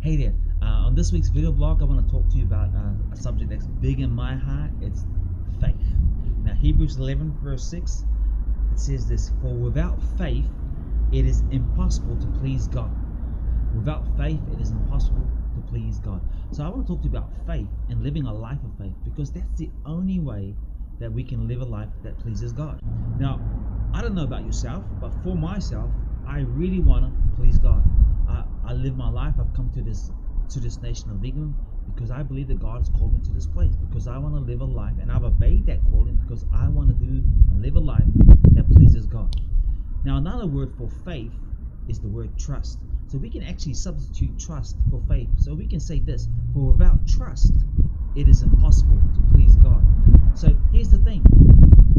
Hey there, on this week's video blog I want to talk to you about a subject that's big in my heart. It's faith. Now Hebrews 11 verse 6, it says this: for without faith it is impossible to please God. Without faith it is impossible to please God. So I want to talk to you about faith and living a life of faith, because that's the only way that we can live a life that pleases God. Now I don't know about yourself, but for myself I really want to please God. I live my life. I've come to this nation of England because I believe that God has called me to this place, because I want to live a life, and I've obeyed that calling because I want to do and live a life that pleases God. Now another word for faith is the word trust. So we can actually substitute trust for faith. So we can say this: for without trust it is impossible to please God. So here's the thing: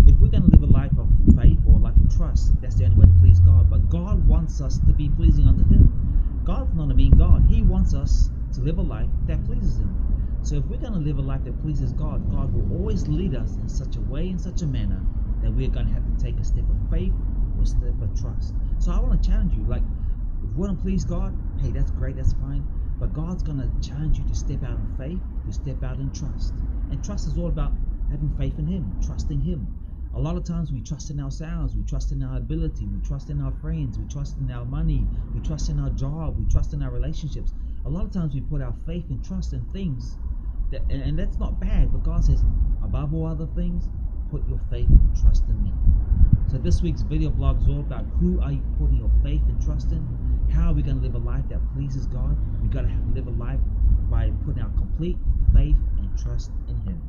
if we're going to live a life of faith or a life of trust, that's the only way to please God. But God wants us to be pleasing unto Him. God's not a mean God. He wants us to live a life that pleases Him. So if we're going to live a life that pleases God, God will always lead us in such a way, in such a manner, that we're going to have to take a step of faith or a step of trust. So I want to challenge you, like, if we want to please God, hey, that's great, that's fine. But God's going to challenge you to step out in faith, to step out in trust. And trust is all about having faith in Him, trusting Him. A lot of times we trust in ourselves, we trust in our ability, we trust in our friends, we trust in our money, we trust in our job, we trust in our relationships. A lot of times we put our faith and trust in things, and that's not bad, but God says, above all other things, put your faith and trust in me. So this week's video blog is all about who are you putting your faith and trust in? How are we going to live a life that pleases God? We've got to live a life by putting our complete faith and trust in Him.